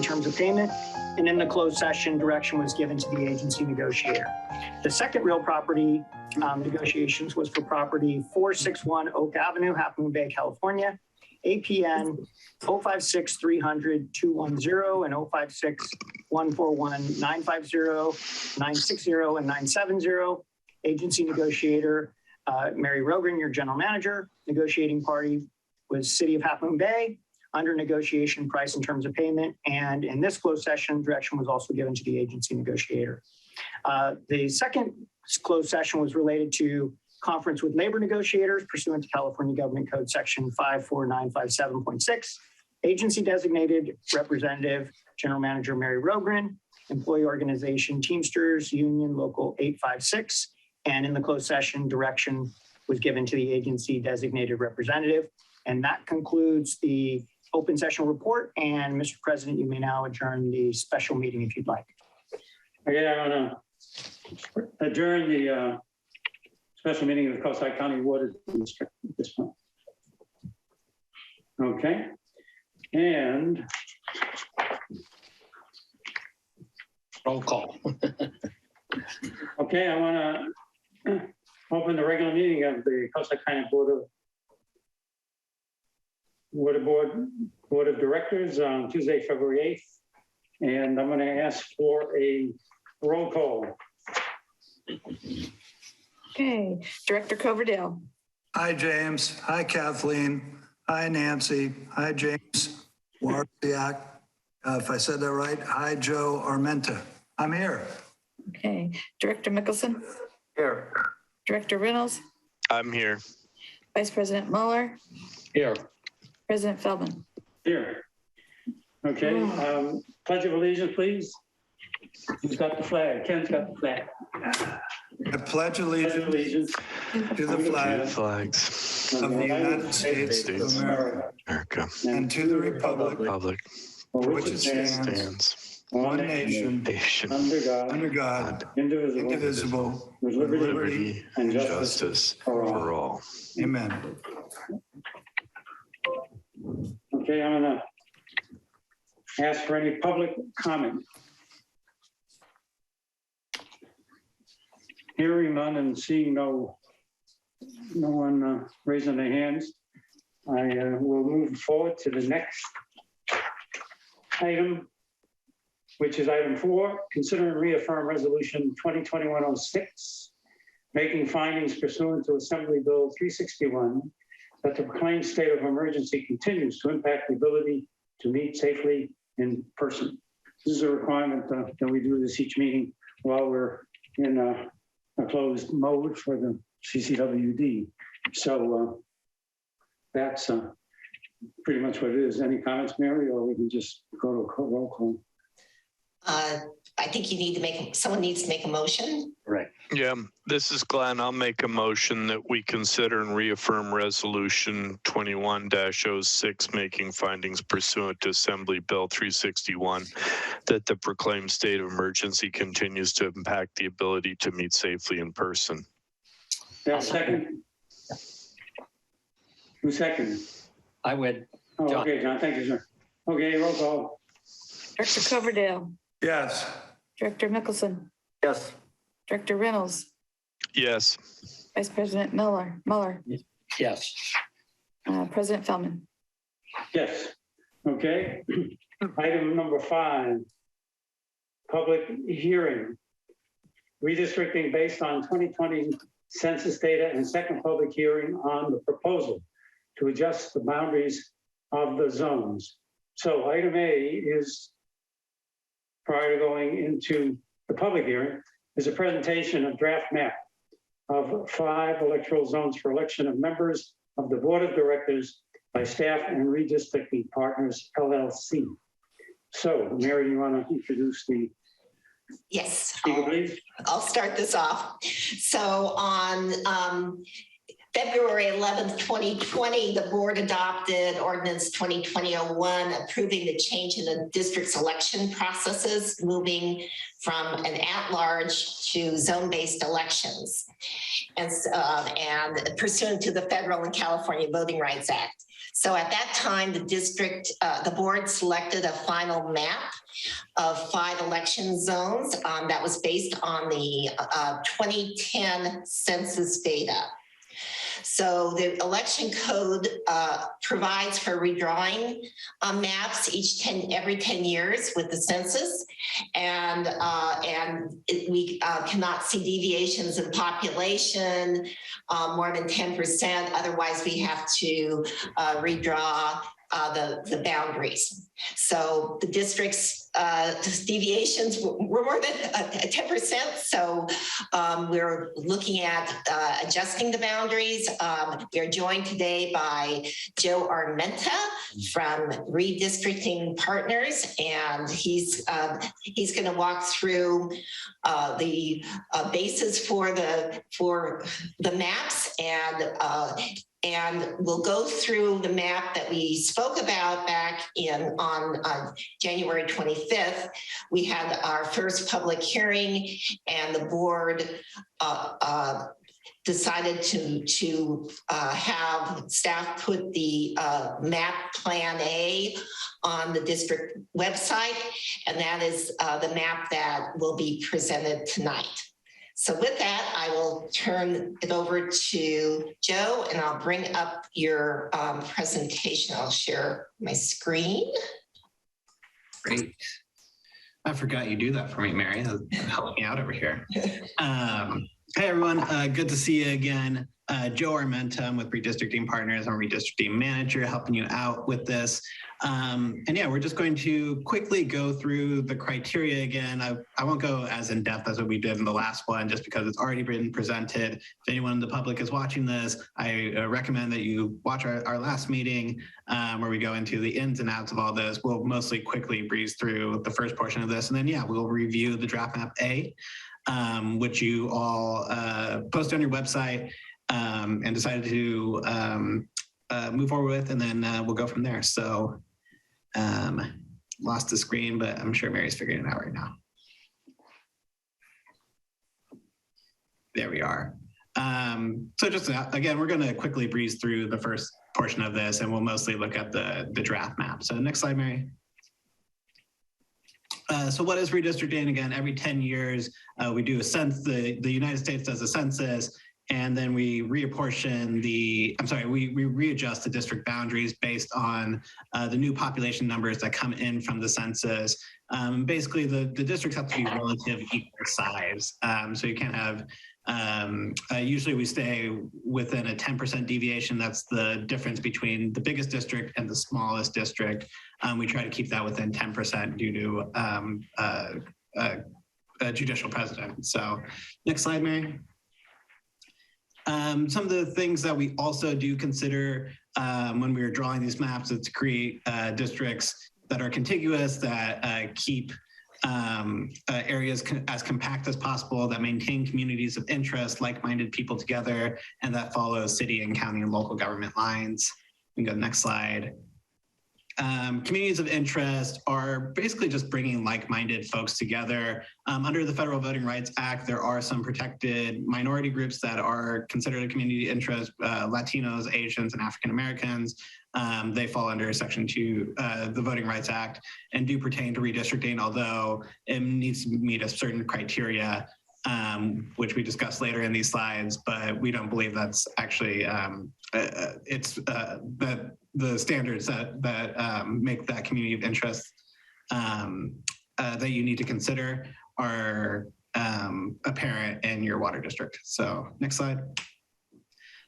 terms of payment. And in the closed session, direction was given to the agency negotiator. The second real property negotiations was for property 461 Oak Avenue, Half Moon Bay, California. APN 056-300-210 and 056-141-950, 960, and 970. Agency negotiator, Mary Rogren, your general manager. Negotiating party was City of Half Moon Bay, under negotiation price in terms of payment. And in this closed session, direction was also given to the agency negotiator. The second closed session was related to conference with labor negotiators pursuant to California Government Code Section 54957.6. Agency designated representative, General Manager Mary Rogren, employee organization Teamsters Union Local 856. And in the closed session, direction was given to the agency designated representative. And that concludes the open session report. And Mr. President, you may now adjourn the special meeting if you'd like. Okay, I want to adjourn the special meeting of the Coastside County Water District at this point. Okay, and roll call. Okay, I want to open the regular meeting of the Coastside County Board of Directors on Tuesday, February 8th. And I'm going to ask for a roll call. Okay, Director Coverdale. Hi, James. Hi, Kathleen. Hi, Nancy. Hi, James Warsiak. If I said that right. Hi, Joe Armenta. I'm here. Okay, Director Mickelson. Here. Director Reynolds. I'm here. Vice President Mueller. Here. President Feldman. Here. Okay, Pledge of Allegiance, please. Who's got the flag? Ken's got the flag. I pledge allegiance to the Flags of the United States of America America and to the republic for which it stands, one nation, under God, indivisible, with liberty and justice for all. Amen. Okay, I'm gonna ask for any public comment. Hearing none and seeing no one raising their hands, I will move forward to the next item, which is item 4, consider and reaffirm resolution 2021-06, making findings pursuant to Assembly Bill 361, that the proclaimed state of emergency continues to impact the ability to meet safely in person. This is a requirement that we do this each meeting while we're in a closed mode for the CCWD. So that's pretty much what it is. Any comments, Mary, or we can just go to a roll call? I think you need to someone needs to make a motion. Right. Yeah, this is Glenn. I'll make a motion that we consider and reaffirm resolution 21-06, making findings pursuant to Assembly Bill 361, that the proclaimed state of emergency continues to impact the ability to meet safely in person. Yeah, second. Who seconded? I would. Oh, John. okay, John, thank you, sir. Okay, roll call. Director Coverdale. Yes. Director Mickelson. Yes. Director Reynolds. Yes. Vice President Mueller. Yes. President Feldman. Yes. Okay. Item number 5, public hearing. Redistricting based on 2020 census data and second public hearing on the proposal to adjust the boundaries of the zones. So item A is, prior to going into the public hearing, is a presentation of draft map of 5 electoral zones for election of members of the Board of Directors by staff and redistricting partners, LLC. So, Mary, you want to introduce the Yes, speaker, please? I'll start this off. So on February 11th, 2020, the board adopted ordinance 2020-01 approving the change in the district's election processes, moving from an at-large to zone-based elections, and pursuant to the federal and California Voting Rights Act. So at that time, the board selected a final map of 5 election zones that was based on the 2010 census data. So the election code provides for redrawing maps every 10 years with the census, and we cannot see deviations in population more than 10%. Otherwise, we have to redraw the boundaries. So the district's deviations were more than 10%. So we're looking at adjusting the boundaries. We are joined today by Joe Armenta from Redistricting Partners, and he's going to walk through the basis for the maps, and we'll go through the map that we spoke about back on January 25th. We had our first public hearing, and the board decided to have staff put the map plan A on the district website, and that is the map that will be presented tonight. So with that, I will turn it over to Joe, and I'll bring up your presentation. I'll share my screen. Great. I forgot you do that for me, Mary. Help me out over here. Hey, everyone. Good to see you again. Joe Armenta, I'm with Redistricting Partners. I'm a redistricting manager helping you out with this. And yeah, we're just going to quickly go through the criteria again. I won't go as in depth as what we did in the last one, just because it's already been presented. If anyone in the public is watching this, I recommend that you watch our last meeting where we go into the ins and outs of all this. We'll mostly quickly breeze through the first portion of this. And then, yeah, we'll review the draft map A, which you all posted on your website and decided to move forward with, and then we'll go from there. So lost the screen, but I'm sure Mary's figuring it out right now. There we are. So just again, we're going to quickly breeze through the first portion of this, and we'll mostly look at the draft map. So next slide, Mary. So what is redistricting? Again, every 10 years, we do a census. The United States does a census, and then we reapportion we readjust the district boundaries based on the new population numbers that come in from the census. Basically, the districts have to be relative equal size. So you can't have, usually we stay within a 10% deviation. That's the difference between the biggest district and the smallest district. We try to keep that within 10% due to a judicial precedent. So next slide, Mary. Some of the things that we also do consider when we are drawing these maps is to create districts that are contiguous, that keep areas as compact as possible, that maintain communities of interest, like-minded people together, and that follow city and county and local government lines. We can go to the next slide. Communities of interest are basically just bringing like-minded folks together. Under the Federal Voting Rights Act, there are some protected minority groups that are considered a community of interest, Latinos, Asians, and African Americans. They fall under Section 2, the Voting Rights Act, and do pertain to redistricting, although it needs to meet a certain criteria, which we discuss later in these slides, but we don't believe that's actually, the standards that make that community of interest that you need to consider are apparent in your water district. So next slide.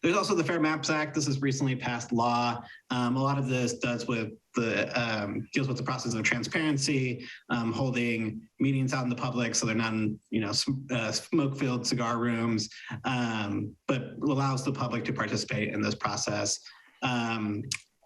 There's also the Fair Maps Act. This is recently passed law. A lot of this deals with the process of transparency, holding meetings out in the public so they're not in smoke-filled cigar rooms, but allows the public to participate in this process.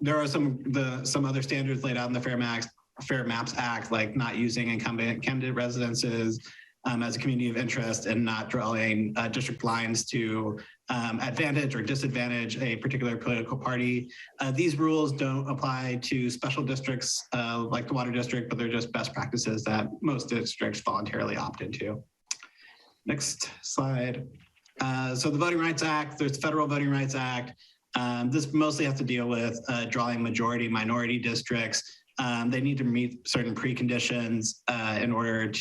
There are some other standards laid out in the Fair Maps Act, like not using incumbent candidate residences, as a community of interest and not drawing district lines to advantage or disadvantage a particular political party. These rules don't apply to special districts like the Water District, but they're just best practices that most districts voluntarily opt into. Next slide. So the Voting Rights Act, there's the Federal Voting Rights Act. This mostly has to deal with drawing majority minority districts. They need to meet certain preconditions in order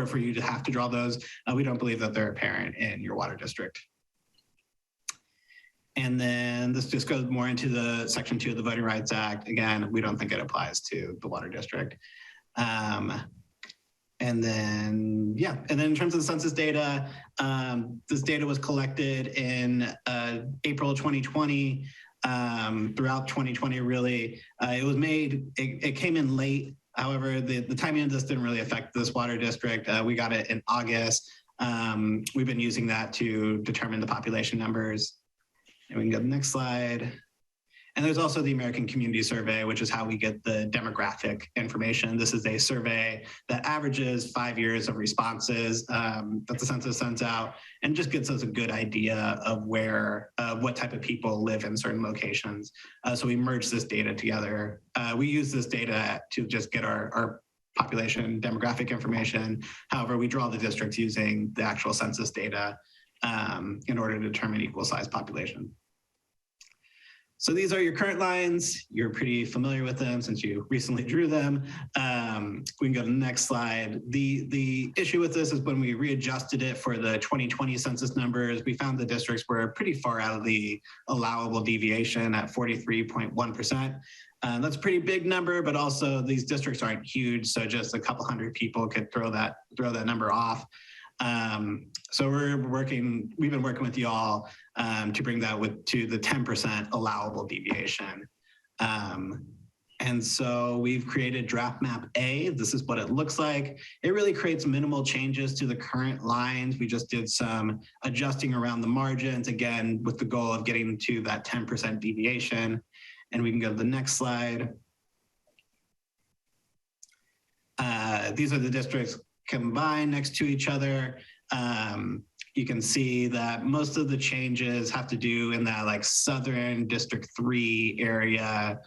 for you to have to draw those. We don't believe that they're apparent in your water district. And then this just goes more into the Section 2 of the Voting Rights Act. Again, we don't think it applies to the water district. And then in terms of the census data, this data was collected in April 2020. Throughout 2020, really, it came in late. However, the timing of this didn't really affect this water district. We got it in August. We've been using that to determine the population numbers. And we can go to the next slide. And there's also the American Community Survey, which is how we get the demographic information. This is a survey that averages 5 years of responses that the census sends out and just gives us a good idea of what type of people live in certain locations. So we merge this data together. We use this data to just get our population demographic information. However, we draw the districts using the actual census data in order to determine equal size population. So these are your current lines. You're pretty familiar with them since you recently drew them. We can go to the next slide. The issue with this is when we readjusted it for the 2020 census numbers, we found the districts were pretty far out of the allowable deviation at 43.1%. That's a pretty big number, but also these districts aren't huge. So just a couple hundred people could throw that number off. So we've been working with y'all to bring that to the 10% allowable deviation. And so we've created draft map A. This is what it looks like. It really creates minimal changes to the current lines. We just did some adjusting around the margins, again, with the goal of getting to that 10% deviation. And we can go to the next slide. These are the districts combined next to each other. You can see that most of the changes have to do in that like Southern District 3 area,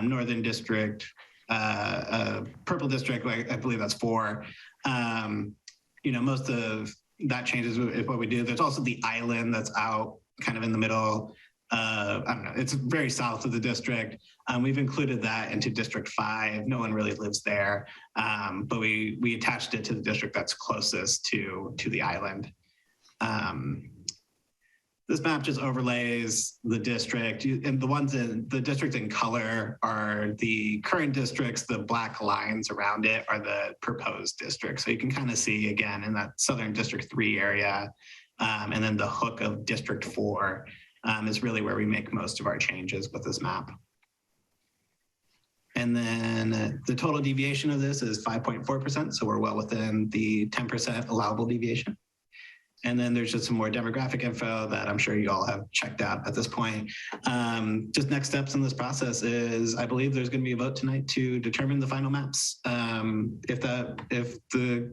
Northern District, Purple District, I believe that's 4. Most of that changes is what we do. There's also the island that's out kind of in the middle. I don't know, it's very south of the district. We've included that into District 5. No one really lives there, but we attached it to the district that's closest to the island. This map just overlays the district, and the districts in color are the current districts. The black lines around it are the proposed districts. So you can kind of see again in that Southern District 3 area, and then the hook of District 4 is really where we make most of our changes with this map. And then the total deviation of this is 5.4%. So we're well within the 10% allowable deviation. And then there's just some more demographic info that I'm sure you all have checked out at this point. Just next steps in this process is I believe there's going to be a vote tonight to determine the final maps. If the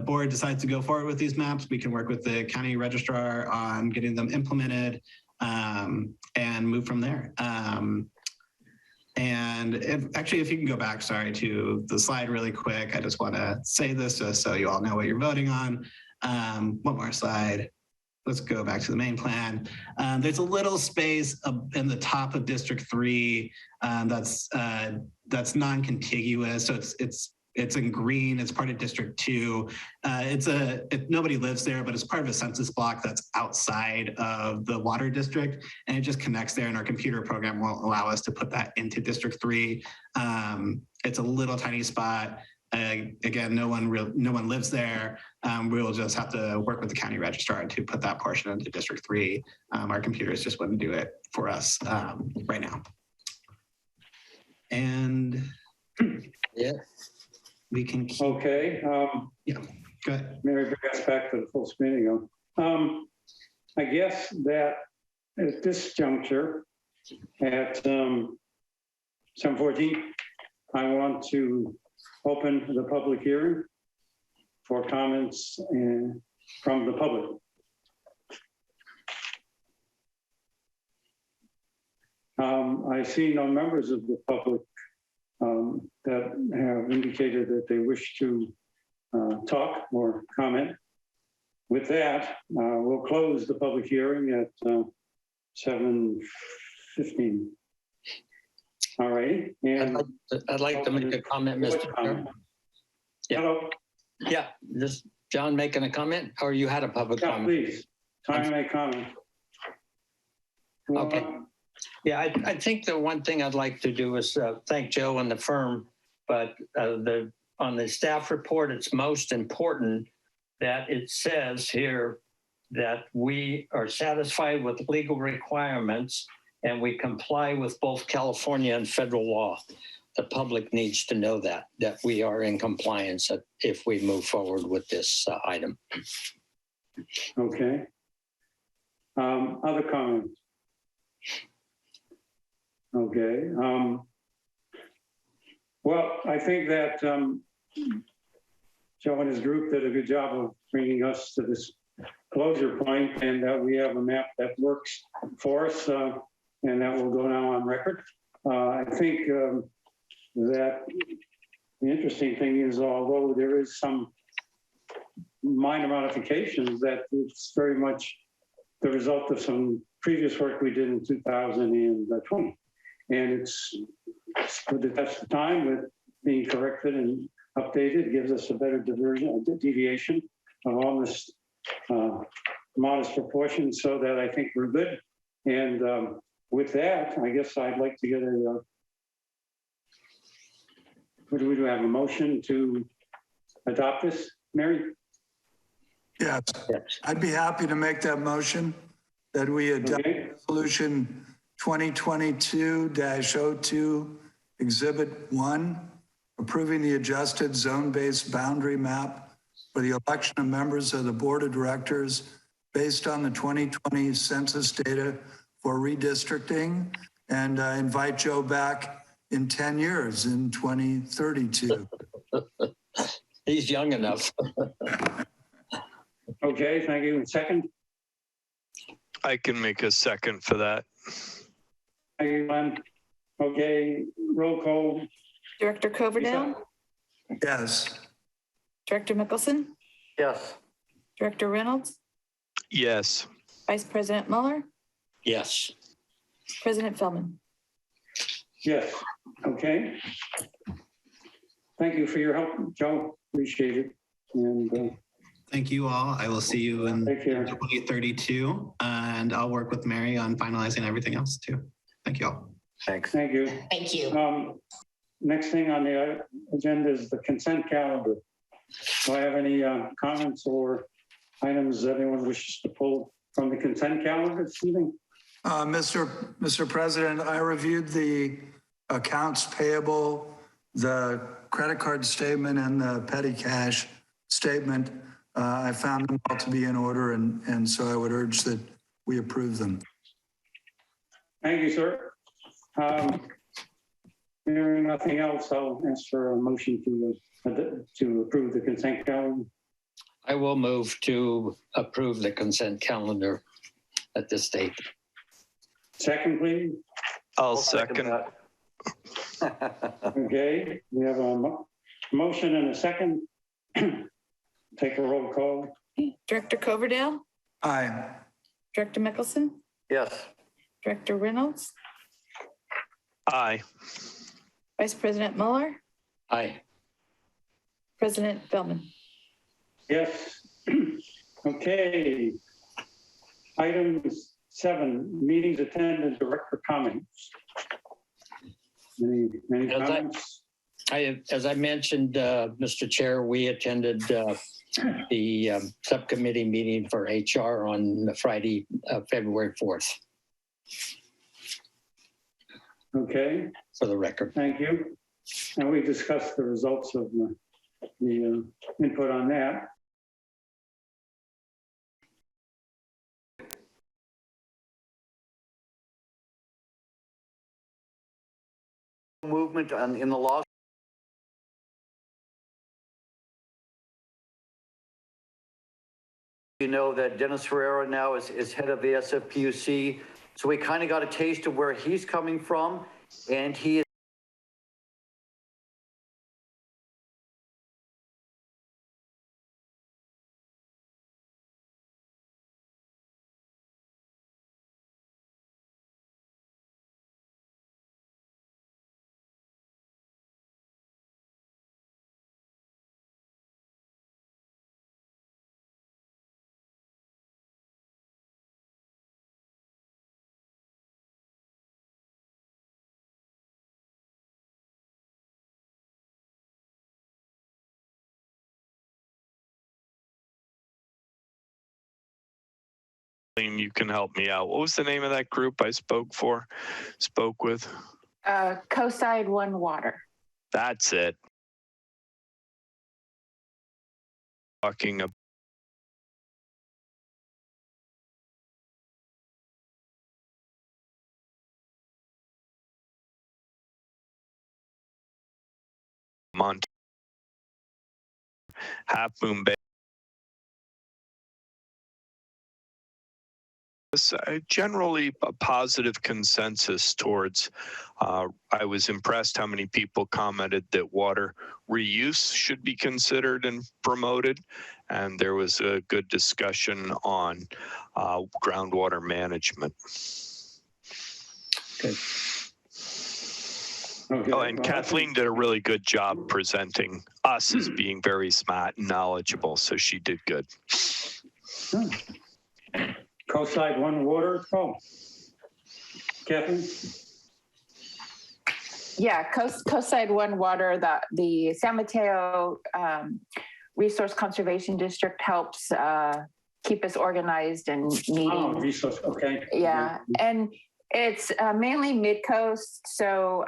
board decides to go forward with these maps, we can work with the county registrar on getting them implemented and move from there. And if you can go back, sorry, to the slide really quick. I just want to say this just so you all know what you're voting on. One more slide. Let's go back to the main plan. There's a little space in the top of District 3 that's non-contiguous. So it's in green. It's part of District 2. Nobody lives there, but it's part of a census block that's outside of the water district, and it just connects there. And our computer program won't allow us to put that into District 3. It's a little tiny spot. Again, no one lives there. We'll just have to work with the county registrar to put that portion into District 3. Our computers just wouldn't do it for us right now. And Yeah. we can keep. Okay. Yeah, go ahead. Mary, bring us back to the full screen again. I guess that at this juncture, at 7:14, I want to open the public hearing for comments from the public. I see no members of the public that have indicated that they wish to talk or comment. With that, we'll close the public hearing at 7:15. All right. And I'd like to make a comment, Mr. Chair. Yeah. Hello. Yeah, this John making a comment, or you had a public Yeah, comment? please. Time to comment. Okay. Yeah, I think the one thing I'd like to do is thank Joe and the firm, but on the staff report, it's most important that it says here that we are satisfied with legal requirements and we comply with both California and federal law. The public needs to know that we are in compliance if we move forward with this item. Okay. Other comments? Okay. Well, I think that Joe and his group did a good job of bringing us to this closure point, and that we have a map that works for us, and that will go now on record. I think that the interesting thing is, although there is some minor modifications, that it's very much the result of some previous work we did in 2020. And it's with the test of time, with being corrected and updated, gives us a better deviation of almost modest proportions, so that I think we're good. And with that, I guess I'd like to get what do we do? Have a motion to adopt this, Mary? Yes, I'd be happy to make that motion that we adopt resolution 2022-02, Exhibit 1, approving the adjusted zone-based boundary map for the election of members of the Board of Directors based on the 2020 census data for redistricting, and invite Joe back in 10 years in 2032. He's young enough. Okay, thank you. Second? I can make a second for that. Thank you, Glenn. Okay, roll call. Director Coverdale, Yes. Director Mickelson, Yes. Director Reynolds, Yes. Vice President Mueller, Yes. President Feldman. Yes, okay. Thank you for your help, Joe. Appreciate it. And Thank you all. I will see you in take care. 2032, and I'll work with Mary on finalizing everything else too. Thank you all. Thanks. Thank you. Thank you. Next thing on the agenda is the consent calendar. Do I have any comments or items that anyone wishes to pull from the consent calendar this evening? Mr. President, I reviewed the accounts payable, the credit card statement, and the petty cash statement. I found them all to be in order, and so I would urge that we approve them. Thank you, sir. Hearing nothing else, I'll ask for a motion to approve the consent calendar. I will move to approve the consent calendar at this date. Second, please. I'll second. Okay, we have a motion and a second. Take a roll call. Director Coverdale, Aye. Director Mickelson, Yes. Director Reynolds, Aye. Vice President Mueller, Aye. President Feldman. Yes. Okay. Item 7, meetings attended, director comments. Any comments? As I mentioned, Mr. Chair, we attended the subcommittee meeting for HR on Friday, February 4th, Okay, for the record. thank you. And we discussed the results of the input on that. Movement in the law You know that Dennis Ferreira now is head of the SFPUC. So we kind of got a taste of where he's coming from, and he is You can help me out. What was the name of that group I spoke with? Coastside One Water. That's it. Talking about Half Moon Bay. Generally a positive consensus towards, I was impressed how many people commented that water reuse should be considered and promoted. And there was a good discussion on groundwater management. Okay. Okay. Oh, and Kathleen did a really good job presenting us as being very smart and knowledgeable. So she did good. Coastside One Water. Oh, Kathleen. Yeah, Coastside One Water. The San Mateo Resource Conservation District helps keep us organized and meeting. Oh, resource. Okay. Yeah, and it's mainly mid-coast, so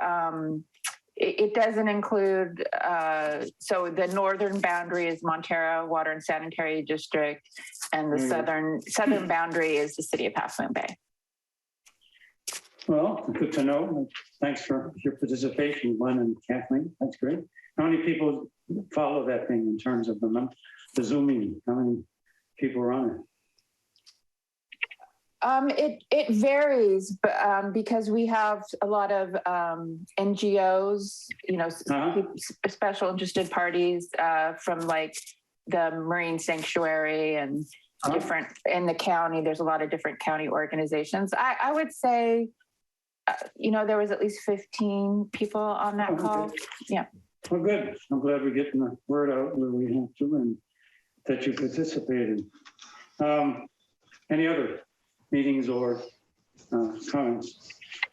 it doesn't include, so the northern boundary is Montero Water and Sanitary District, and the southern boundary is the city of Half Moon Bay. Well, good to know. Thanks for your participation, Glenn and Kathleen. That's great. How many people follow that thing in terms of the Zoom meeting? How many people are on it? It varies, but because we have a lot of NGOs, special interested parties from like the Marine Sanctuary and different in the county. There's a lot of different county organizations. I would say, there was at least 15 people on that call. Okay. Yeah. Well, good. I'm glad we're getting the word out where we have to and that you participated. Any other meetings or comments?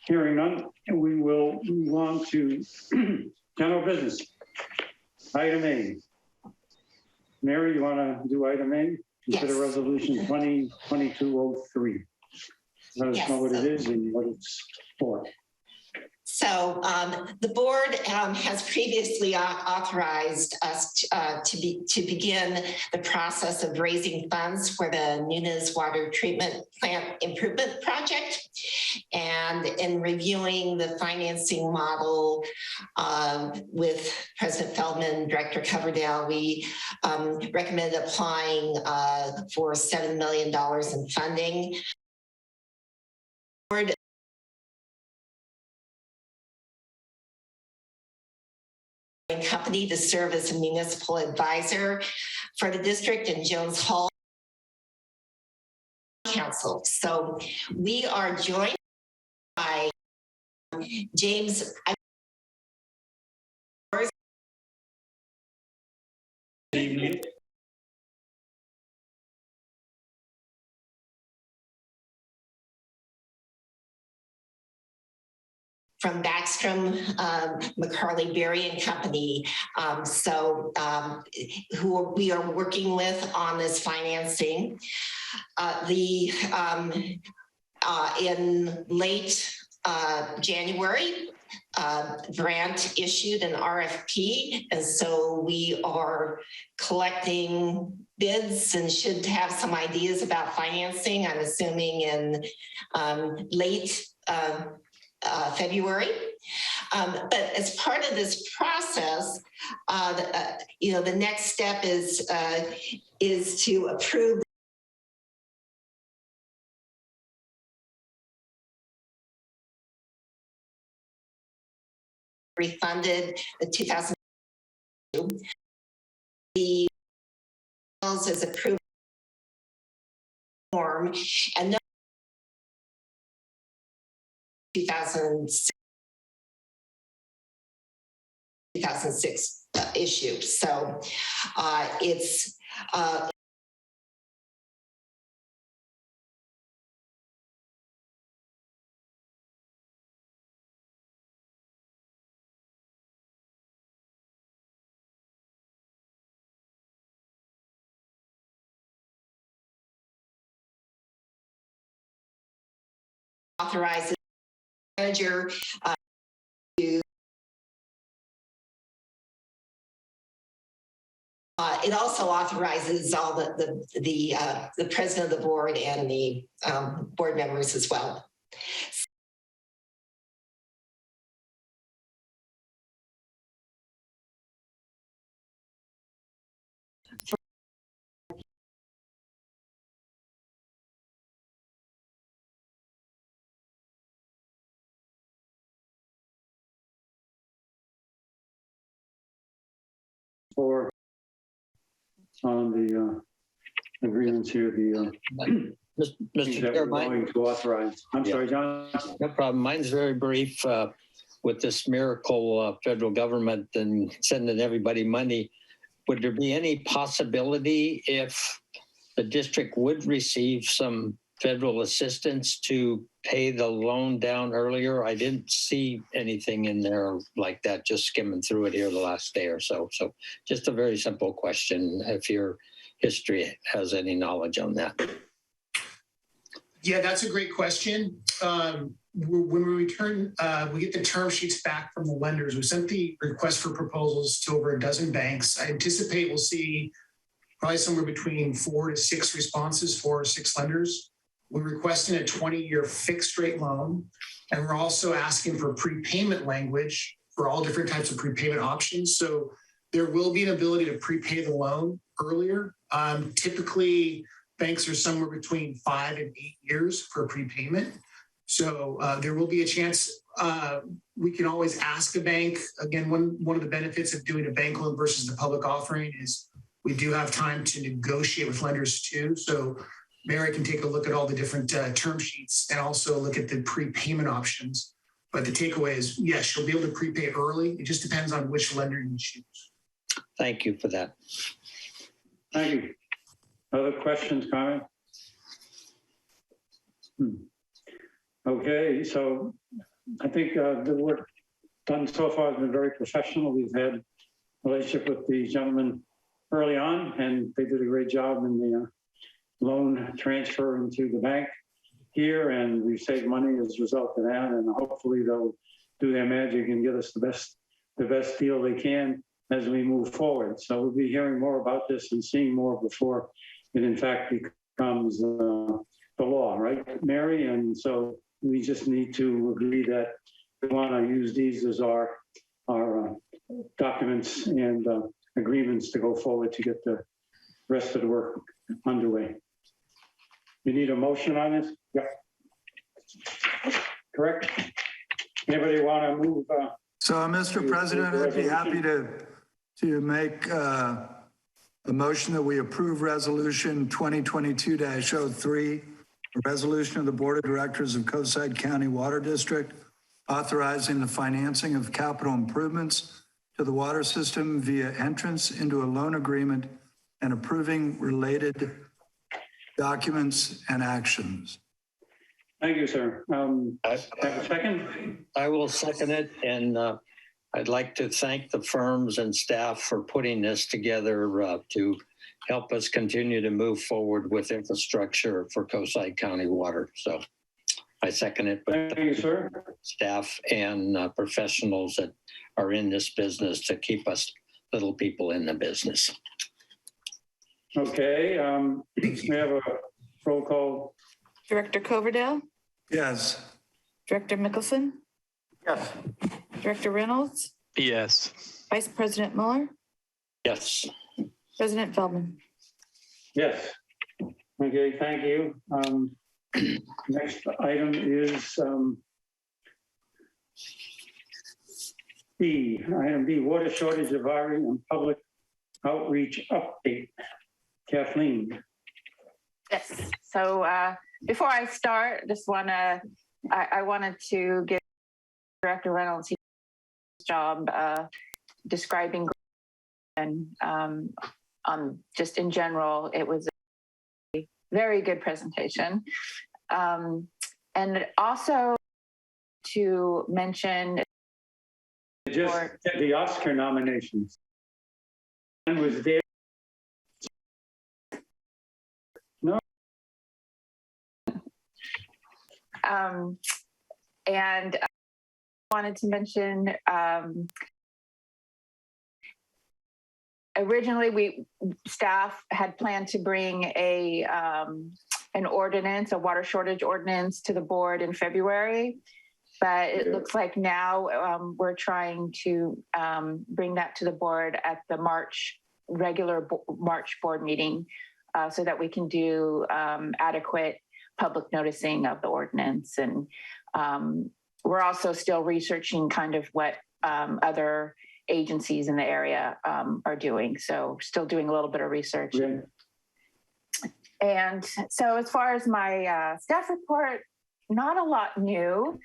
Hearing none, we will move on to general business. Item A. Mary, you want to do item A? Consider Yes. resolution 2022-03. Let us know what it is and what it's for. So the board has previously authorized us to begin the process of raising funds for the Nunes Water Treatment Plant Improvement Project. And in reviewing the financing model with President Feldman, Director Coverdale, we recommended applying for $7 million in funding. Company to serve as a municipal advisor for the district in Jones Hall Council. So we are joined by James. From Backstrom, McCarley Berry and Company. Who we are working with on this financing. In late January, Grant issued an RFP, and so we are collecting bids and should have some ideas about financing, I'm assuming in late February. But as part of this process, the next step is to approve refunded the 2000. The bills is approved form and no 2006 issue. So it's authorizes the manager to it also authorizes all the president of the board and the board members as well. For on the agreements here, the things Mr. that Chair, we're going to authorize. I'm sorry, John. no problem. Mine's very brief. With this miracle federal government and sending everybody money, would there be any possibility if the district would receive some federal assistance to pay the loan down earlier? I didn't see anything in there like that, just skimming through it here the last day or so. So just a very simple question, if your history has any knowledge on that. Yeah, that's a great question. When we return, we get the term sheets back from the lenders. We sent the request for proposals to over a dozen banks. I anticipate we'll see probably somewhere between 4 to 6 responses, 4 or 6 lenders. We're requesting a 20-year fixed rate loan. And we're also asking for prepayment language for all different types of prepayment options. So there will be an ability to prepay the loan earlier. Typically, banks are somewhere between 5 and 8 years for prepayment. So there will be a chance. We can always ask a bank. Again, one of the benefits of doing a bank loan versus the public offering is we do have time to negotiate with lenders too. So Mary can take a look at all the different term sheets and also look at the prepayment options. But the takeaway is, yes, you'll be able to prepay early. It just depends on which lender you choose. Thank you for that. Thank you. Other questions, comments? Okay, so I think the work done so far has been very professional. We've had a relationship with the gentleman early on, and they did a great job in the loan transfer into the bank here, and we've saved money as a result of that, and hopefully they'll do their magic and get us the best deal they can as we move forward. So we'll be hearing more about this and seeing more before it in fact becomes the law, right, Mary? And so we just need to agree that we want to use these as our documents and agreements to go forward to get the rest of the work underway. You need a motion on this? Yep. Correct? Anybody want to move? So, Mr. President, I'd be happy to make a motion that we approve resolution 2022-03, a resolution of the Board of Directors of Coastside County Water District authorizing the financing of capital improvements to the water system via entrance into a loan agreement and approving related documents and actions. Thank you, sir. Have a second? I will second it, and I'd like to thank the firms and staff for putting this together to help us continue to move forward with infrastructure for Coastside County Water. So I second it. But thank you, sir. Staff and professionals that are in this business to keep us little people in the business. Okay, we have a roll call. Director Coverdale, Yes. Director Mickelson, Yes. Director Reynolds, Yes. Vice President Mueller, Yes. President Feldman. Yes. Okay, thank you. Next item is Item B, water shortage advisory and public outreach update. Kathleen. Yes. So before I start, I wanted to give Director Reynolds his job describing and just in general, it was a very good presentation. And also to mention Just the Oscar nominations. And was there. No. And I wanted to mention originally staff had planned to bring an ordinance, a water shortage ordinance to the board in February. But it looks like now we're trying to bring that to the board at the regular March board meeting so that we can do adequate public noticing of the ordinance. And we're also still researching kind of what other agencies in the area are doing. So still doing a little bit of research. Yeah. And so as far as my staff report, not a lot new.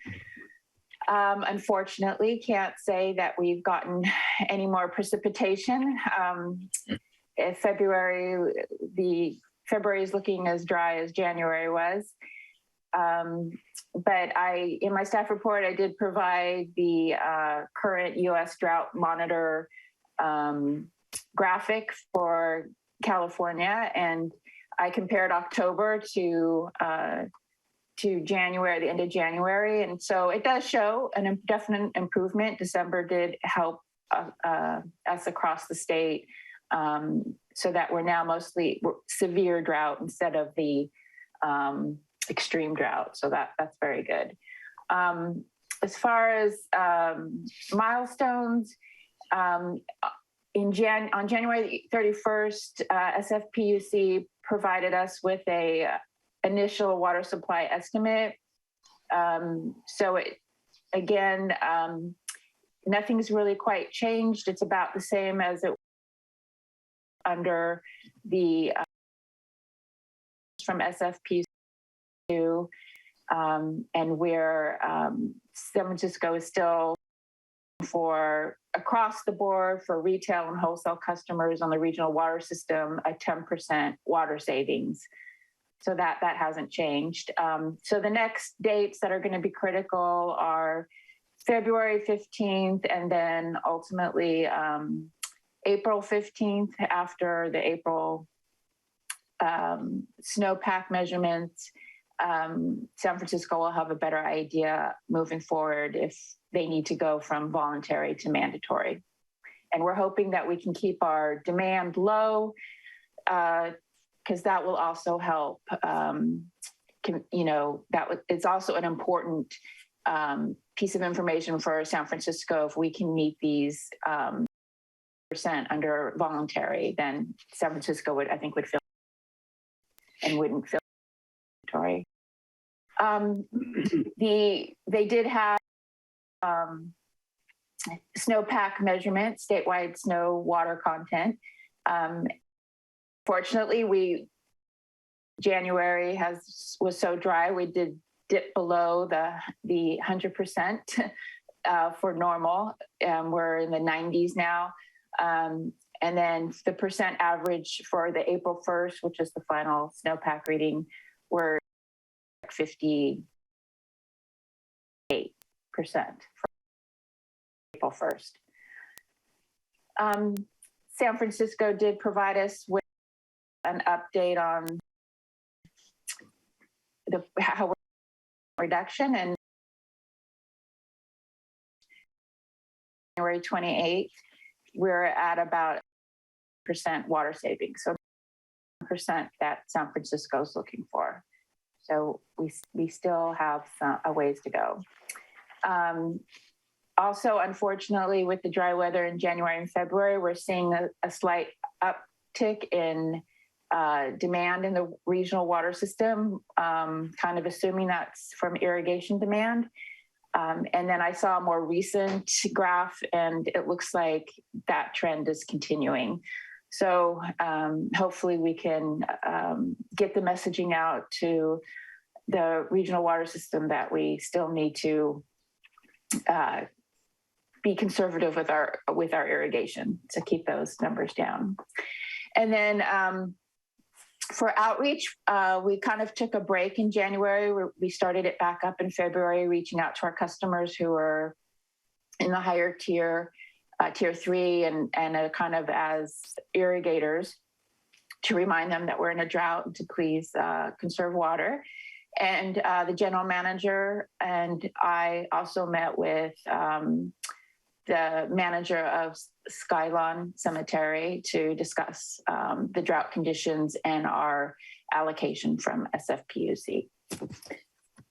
Unfortunately, can't say that we've gotten any more precipitation. February is looking as dry as January was. But in my staff report, I did provide the current U.S. drought monitor graphic for California, and I compared October to January, the end of January. And so it does show a definite improvement. December did help us across the state so that we're now mostly severe drought instead of the extreme drought. So that's very good. As far as milestones, on January 31st, SFPUC provided us with a initial water supply estimate. Nothing's really quite changed. It's about the same as it under the from SFPUC. And where San Francisco is still for across the board for retail and wholesale customers on the regional water system, a 10% water savings. So that hasn't changed. So the next dates that are going to be critical are February 15th and then ultimately April 15th after the April snowpack measurements. San Francisco will have a better idea moving forward if they need to go from voluntary to mandatory. And we're hoping that we can keep our demand low because that will also help. It's also an important piece of information for San Francisco. If we can meet these percent under voluntary, then San Francisco would feel and wouldn't feel mandatory. They did have snowpack measurement, statewide snow water content. Fortunately, January was so dry, we did dip below the 100% for normal. We're in the 90s now. And then the percent average for the April 1st, which is the final snowpack reading, were 58% for April 1st. San Francisco did provide us with an update on how reduction, and January 28th, we're at about % water savings. So percent that San Francisco is looking for. So we still have a ways to go. Also, unfortunately, with the dry weather in January and February, we're seeing a slight uptick in demand in the regional water system, kind of assuming that's from irrigation demand. And then I saw a more recent graph, and it looks like that trend is continuing. So hopefully we can get the messaging out to the regional water system that we still need to be conservative with our irrigation to keep those numbers down. And then for outreach, we kind of took a break in January. We started it back up in February, reaching out to our customers who are in the higher tier, tier 3, and kind of as irrigators, to remind them that we're in a drought and to please conserve water. And the general manager and I also met with the manager of Skylon Cemetery to discuss the drought conditions and our allocation from SFPUC.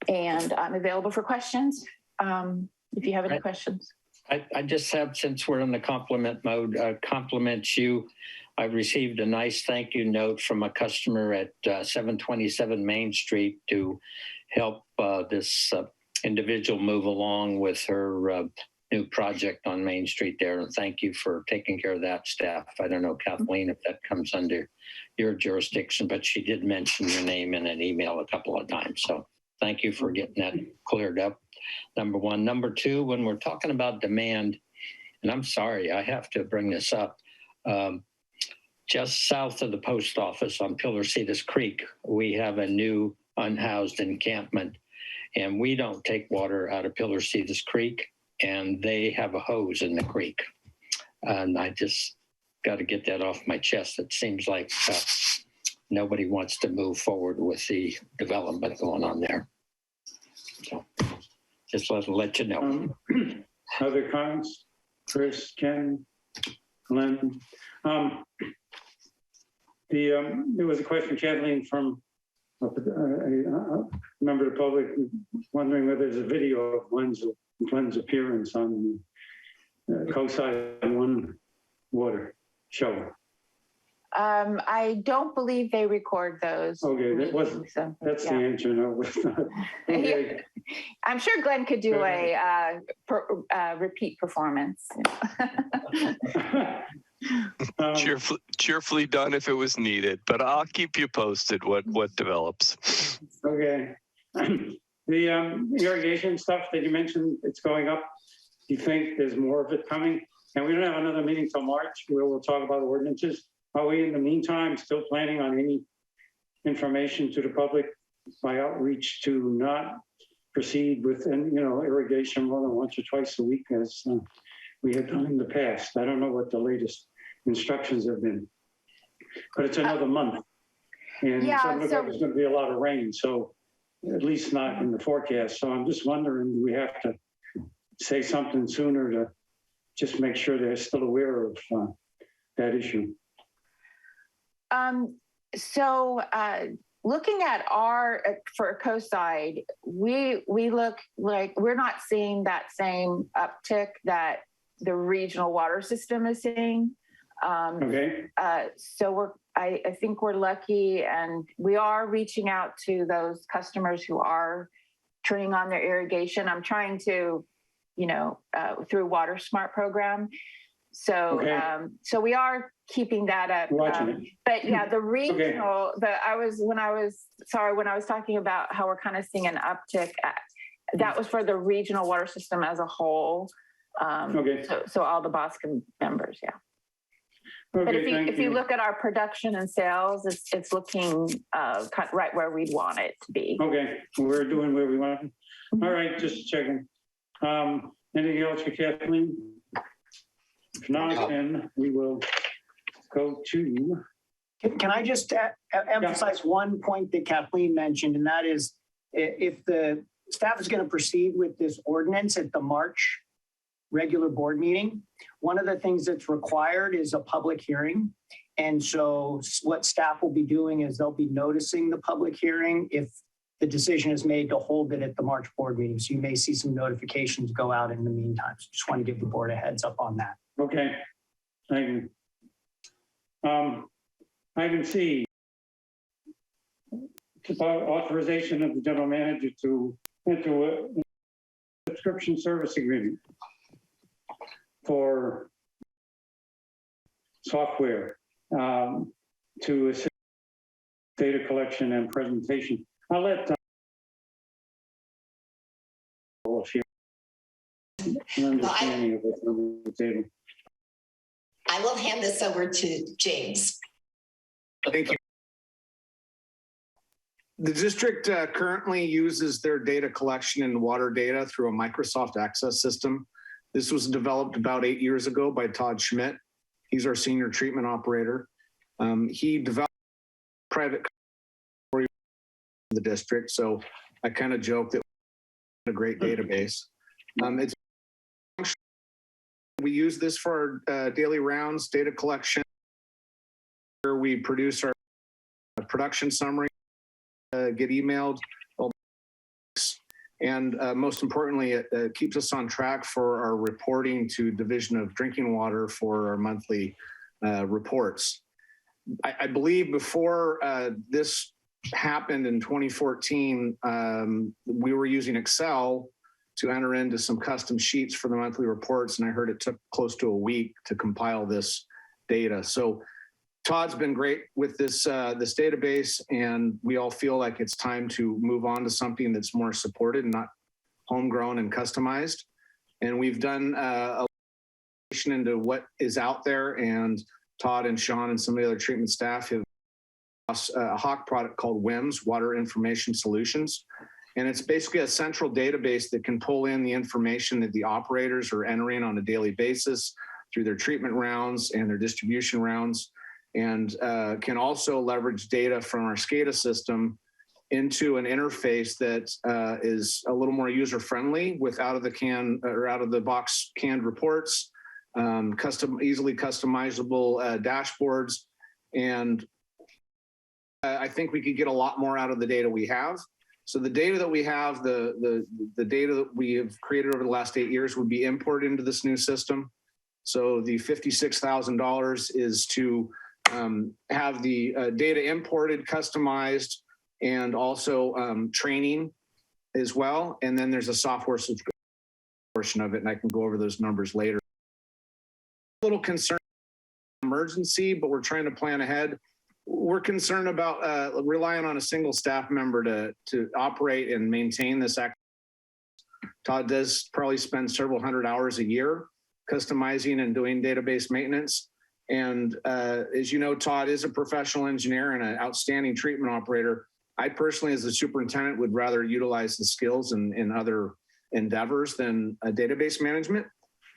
And I'm available for questions if you have any questions. I just have, since we're in the compliment mode, compliment you. I received a nice thank you note from a customer at 727 Main Street to help this individual move along with her new project on Main Street there. And thank you for taking care of that, staff. I don't know, Kathleen, if that comes under your jurisdiction, but she did mention your name in an email a couple of times. So thank you for getting that cleared up. Number one. Number two, when we're talking about demand, and I'm sorry, I have to bring this up, just south of the post office on Pillar-Cetus Creek, we have a new unhoused encampment, and we don't take water out of Pillar-Cetus Creek, and they have a hose in the creek. And I just got to get that off my chest. It seems like nobody wants to move forward with the development going on there. So just let you know. Other comments? Chris, Ken, Glenn? There was a question, Kathleen, from a member of the public wondering whether there's a video of Glenn's appearance on the Coastside 1 water show. I don't believe they record those. Okay, that's the answer. No, okay. I'm sure Glenn could do a repeat performance. Cheerfully done if it was needed, but I'll keep you posted what develops. Okay. The irrigation stuff that you mentioned, it's going up. Do you think there's more of it coming? And we don't have another meeting till March where we'll talk about ordinances. Are we in the meantime still planning on any information to the public by outreach to not proceed with irrigation more than once or twice a week as we have done in the past? I don't know what the latest instructions have been, but it's another month. And yeah, so there's going to be a lot of rain, so at least not in the forecast. So I'm just wondering, do we have to say something sooner to just make sure they're still aware of that issue? Looking at for Coastside, we look like we're not seeing that same uptick that the regional water system is seeing. Okay. So I think we're lucky, and we are reaching out to those customers who are turning on their irrigation. I'm trying to, through Water Smart program. So, okay. So we are keeping that up. But yeah, the regional, when I was talking about how we're kind of seeing an uptick, that was for the regional water system as a whole. So all the Boston members, yeah. Okay, but if you look at our production and sales, it's looking right where we'd want it to be. Okay, we're doing where we want it. All right, just checking. Anything else for Kathleen? If not, then we will go to. Can I just emphasize one point that Kathleen mentioned, and that is if the staff is going to proceed with this ordinance at the March regular board meeting, one of the things that's required is a public hearing. And so what staff will be doing is they'll be noticing the public hearing if the decision is made to hold it at the March board meeting. So you may see some notifications go out in the meantime. So just want to give the board a heads up on that. Okay, thank you. Item C, it's about authorization of the general manager to enter subscription service agreement for software to assist data collection and presentation. I'll let share an understanding of what's on the table. I will hand this over to James. Thank you. The district currently uses their data collection and water data through a Microsoft Access system. This was developed about 8 years ago by Todd Schmidt. He's our senior treatment operator. He developed private for the district, so I kind of joke that we're a great database. We use this for our daily rounds, data collection, where we produce our production summary, get emailed, and most importantly, it keeps us on track for our reporting to Division of Drinking Water for our monthly reports. I believe before this happened in 2014, we were using Excel to enter into some custom sheets for the monthly reports, and I heard it took close to a week to compile this data. So Todd's been great with this this database, and we all feel like it's time to move on to something that's more supported and not homegrown and customized. And we've done a look into what is out there, and Todd and Sean and some of the other treatment staff have a Hawk product called WIMS, Water Information Solutions. And it's basically a central database that can pull in the information that the operators are entering on a daily basis through their treatment rounds and their distribution rounds, and can also leverage data from our SCADA system into an interface that is a little more user-friendly with out of the box canned reports, easily customizable dashboards. And I think we could get a lot more out of the data we have. So the data that we have, the data that we have created over the last 8 years would be imported into this new system. So the $56,000 is to have the data imported, customized, and also training as well. And then there's a software subscription portion of it, and I can go over those numbers later. A little concerned emergency, but we're trying to plan ahead. We're concerned about relying on a single staff member to operate and maintain this activity. Todd does probably spend several hundred hours a year customizing and doing database maintenance. And as you know, Todd is a professional engineer and an outstanding treatment operator. I personally, as the superintendent, would rather utilize the skills in other endeavors than database management.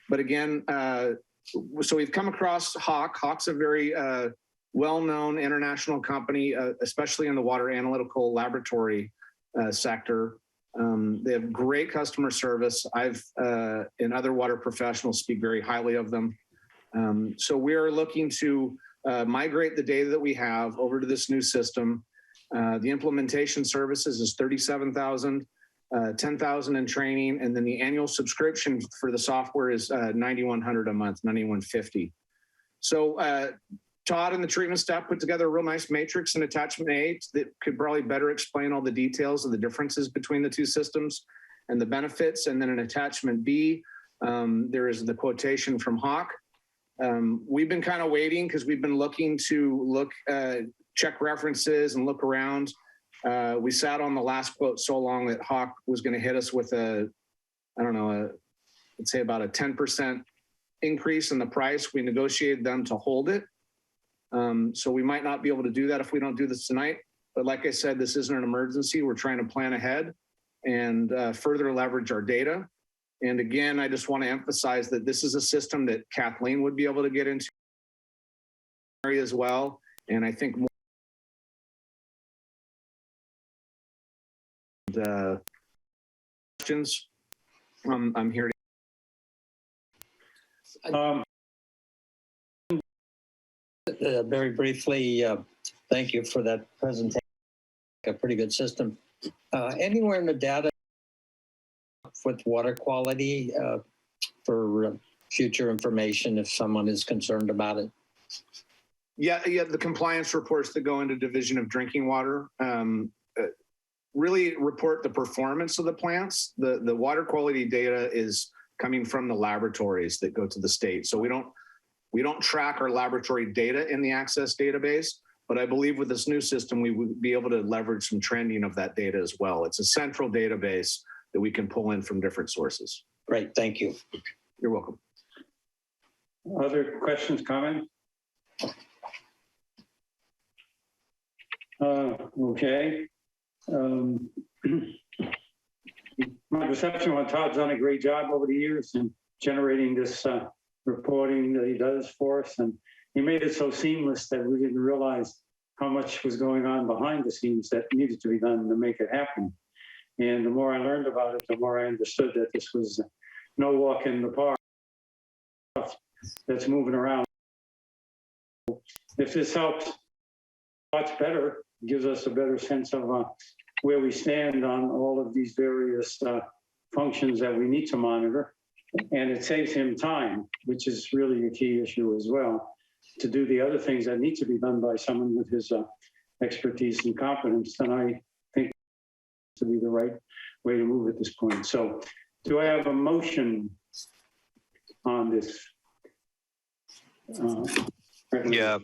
But again, so we've come across Hawk. Hawk's a very well-known international company, especially in the water analytical laboratory sector. They have great customer service. And other water professionals speak very highly of them. So we are looking to migrate the data that we have over to this new system. The implementation services is $37,000, $10,000 in training, and then the annual subscription for the software is $9,100 a month, $9,150. So Todd and the treatment staff put together a real nice matrix in attachment A that could probably better explain all the details of the differences between the two systems and the benefits. And then in attachment B, there is the quotation from Hawk. We've been kind of waiting because we've been looking to check references and look around. We sat on the last quote so long that Hawk was going to hit us with let's say about a 10% increase in the price. We negotiated them to hold it. So we might not be able to do that if we don't do this tonight. But like I said, this isn't an emergency. We're trying to plan ahead and further leverage our data. And again, I just want to emphasize that this is a system that Kathleen would be able to get into as well. And I think more questions. I'm here to. Very briefly, thank you for that presentation. A pretty good system. Anywhere in the data with water quality for future information if someone is concerned about it? Yeah, the compliance reports that go into Division of Drinking Water. really report the performance of the plants. The water quality data is coming from the laboratories that go to the state. So we don't track our laboratory data in the Access database, but I believe with this new system, we would be able to leverage some trending of that data as well. It's a central database that we can pull in from different sources. Great, thank you. You're welcome. Other questions, comments? Okay. My perception on Todd's done a great job over the years in generating this reporting that he does for us. And he made it so seamless that we didn't realize how much was going on behind the scenes that needed to be done to make it happen. And the more I learned about it, the more I understood that this was no walk in the park that's moving around. If this helps much better, gives us a better sense of where we stand on all of these various functions that we need to monitor. And it saves him time, which is really a key issue as well, to do the other things that need to be done by someone with his expertise and competence. And I think to be the right way to move at this point. So do I have a motion on this? Yeah,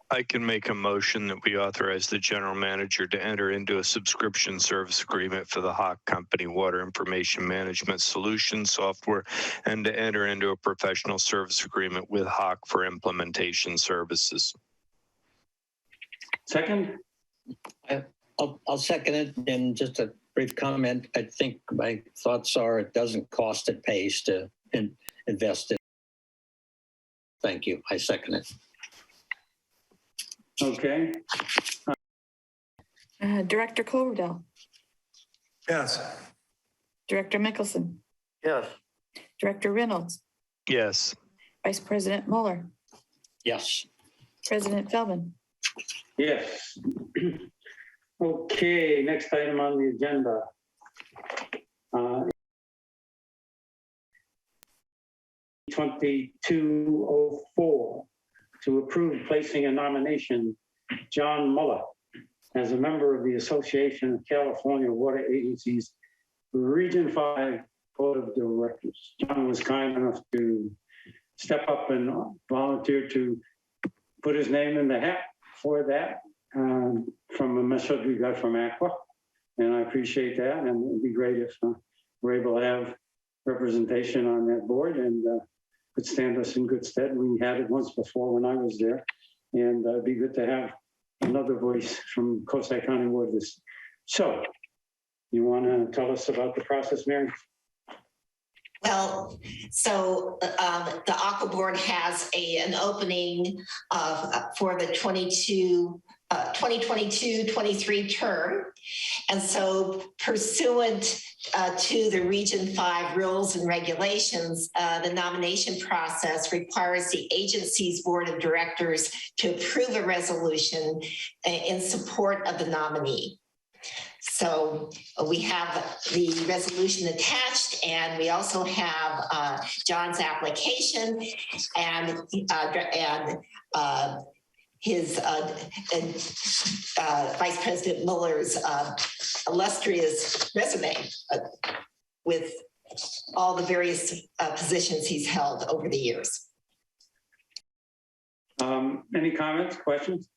I can make a motion that we authorize the general manager to enter into a subscription service agreement for the Hawk Company Water Information Management Solution software and to enter into a professional service agreement with Hawk for implementation services. Second? I'll second it. And just a brief comment. I think my thoughts are it doesn't cost, it pays to invest in. Thank you. I second it. Okay. Director Cloverdale, Yes. Director Mickelson, Yes. Director Reynolds, Yes. Vice President Mueller, Yes. President Feldman. Yes. Okay, next item on the agenda. 2204 to approve placing a nomination, John Mueller, as a member of the Association of California Water Agencies Region 5 Board of Directors. John was kind enough to step up and volunteer to put his name in the hat for that from a message we got from Aqua. And I appreciate that. And it'd be great if we're able to have representation on that board and could stand us in good stead. We had it once before when I was there, and it'd be good to have another voice from Coastside County Water. So, you want to tell us about the process, Mary? Well, so the Aqua Board has an opening for the 2022-23 term. And so pursuant to the Region 5 rules and regulations, the nomination process requires the agency's board of directors to approve a resolution in support of the nominee. So we have the resolution attached, and we also have John's application and his Vice President Mueller's illustrious resume with all the various positions he's held over the years. Any comments, questions?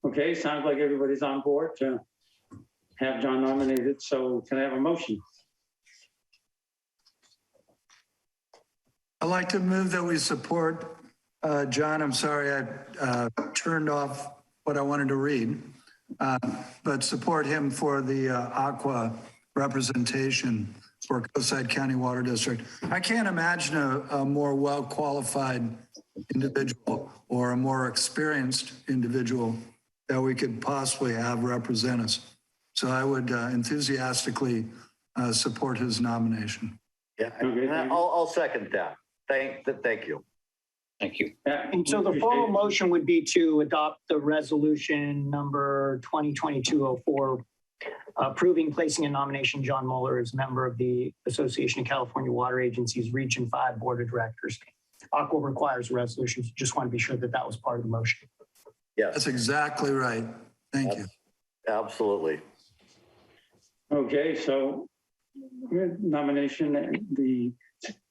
Okay, sounds like everybody's on board to have John nominated. So can I have a motion? I'd like to move that we support John. I'm sorry, I turned off what I wanted to read, but support him for the Aqua representation for Coastside County Water District. I can't imagine a more well-qualified individual or a more experienced individual that we could possibly have represent us. So I would enthusiastically support his nomination. Yeah, and I'll second that. Thank you. Thank you. And so the formal motion would be to adopt the resolution number 2022-04, approving placing a nomination John Mueller as member of the Association of California Water Agencies Region 5 Board of Directors. Aqua requires a resolution. Just want to be sure that that was part of the motion. Yes. That's exactly right. Thank you. Absolutely. Okay, so nomination, the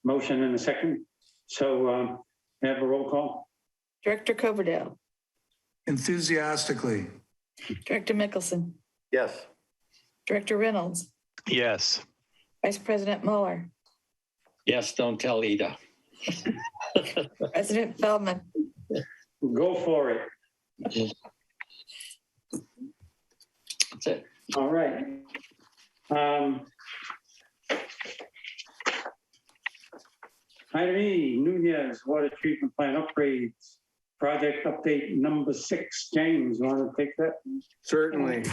motion and a second. So have a roll call. Director Coverdale, Enthusiastically. Director Mickelson, Yes. Director Reynolds, Yes. Vice President Mueller, Yes, don't tell Ida. President Feldman. Go for it. That's it. All right. Item E, Nunez Water Treatment Plant Upgrades, project update number 6. James, you want to take that? Certainly.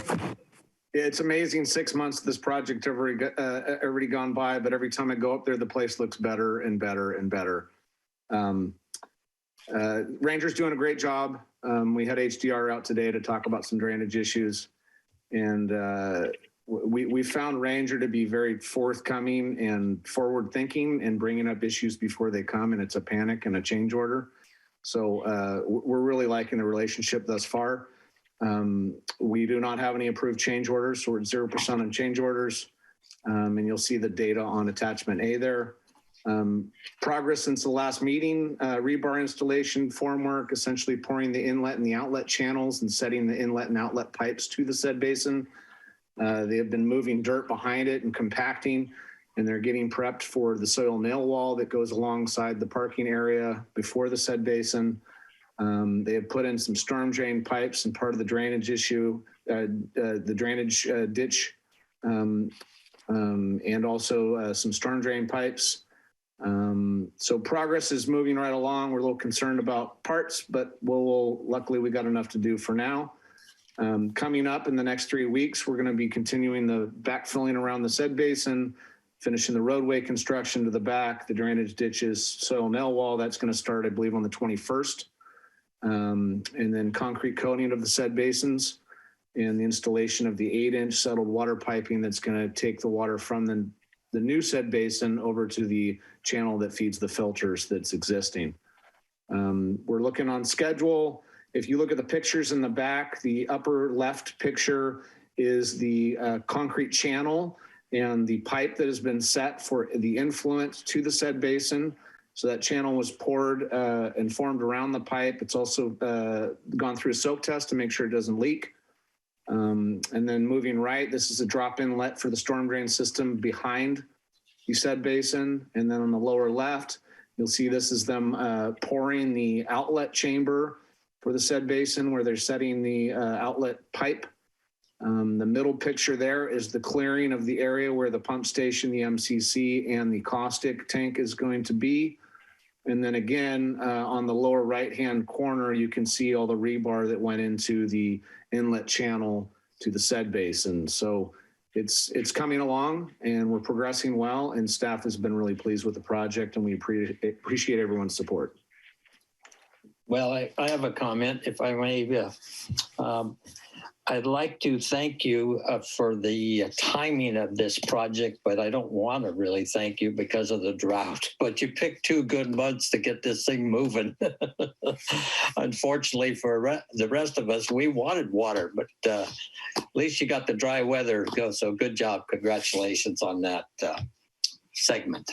It's amazing 6 months this project already gone by, but every time I go up there, the place looks better and better and better. Ranger's doing a great job. We had HDR out today to talk about some drainage issues, and we found Ranger to be very forthcoming and forward thinking and bringing up issues before they come, and it's a panic and a change order. So we're really liking the relationship thus far. We do not have any approved change orders, so we're at 0% on change orders. And you'll see the data on attachment A there. Progress since the last meeting, rebar installation, formwork, essentially pouring the inlet and the outlet channels and setting the inlet and outlet pipes to the said basin. They have been moving dirt behind it and compacting, and they're getting prepped for the soil nail wall that goes alongside the parking area before the said basin. They have put in some storm drain pipes and part of the drainage issue, the drainage ditch, and also some storm drain pipes. So progress is moving right along. We're a little concerned about parts, but luckily we got enough to do for now. Coming up in the next 3 weeks, we're going to be continuing the backfilling around the said basin, finishing the roadway construction to the back, the drainage ditches, soil nail wall. That's going to start, I believe, on the 21st. And then concrete coating of the said basins and the installation of the 8-inch settled water piping that's going to take the water from the new said basin over to the channel that feeds the filters that's existing. We're looking on schedule. If you look at the pictures in the back, the upper left picture is the concrete channel and the pipe that has been set for the influent to the said basin. So that channel was poured and formed around the pipe. It's also gone through a soak test to make sure it doesn't leak. And then moving right, this is a drop inlet for the storm drain system behind the said basin. And then on the lower left, you'll see this is them pouring the outlet chamber for the said basin where they're setting the outlet pipe. The middle picture there is the clearing of the area where the pump station, the MCC, and the caustic tank is going to be. And then again, on the lower right-hand corner, you can see all the rebar that went into the inlet channel to the said basin. So it's coming along and we're progressing well, and staff has been really pleased with the project, and we appreciate everyone's support. Well, I have a comment, if I may. I'd like to thank you for the timing of this project, but I don't want to really thank you because of the drought. But you picked 2 good months to get this thing moving. Unfortunately for the rest of us, we wanted water, but at least you got the dry weather to go. So good job. Congratulations on that segment.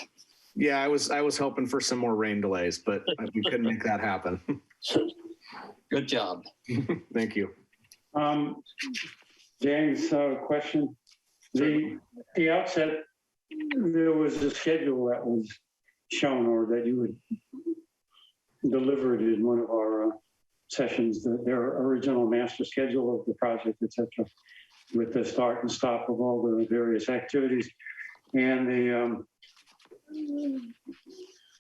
Yeah, I was hoping for some more rain delays, but we couldn't make that happen. Good job. Thank you. James, question. The outset, there was a schedule that was shown, or that you had delivered in one of our sessions, their original master schedule of the project, et cetera, with the start and stop of all the various activities. And the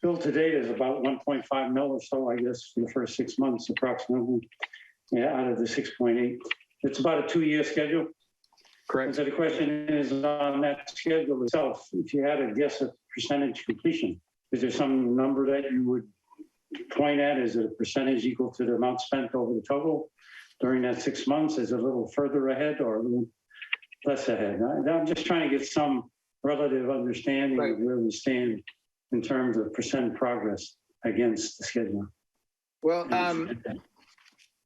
bill to date is about 1.5 mil or so, I guess, for the first 6 months, approximately. Yeah, out of the 6.8. It's about a 2-year schedule. Correct. So the question is, on that schedule itself, if you had to guess a percentage completion, is there some number that you would point at? Is it a percentage equal to the amount spent over the total during that 6 months? Is it a little further ahead or a little less ahead? I'm just trying to get some relative understanding of where we stand in terms of percent progress against the schedule. Well,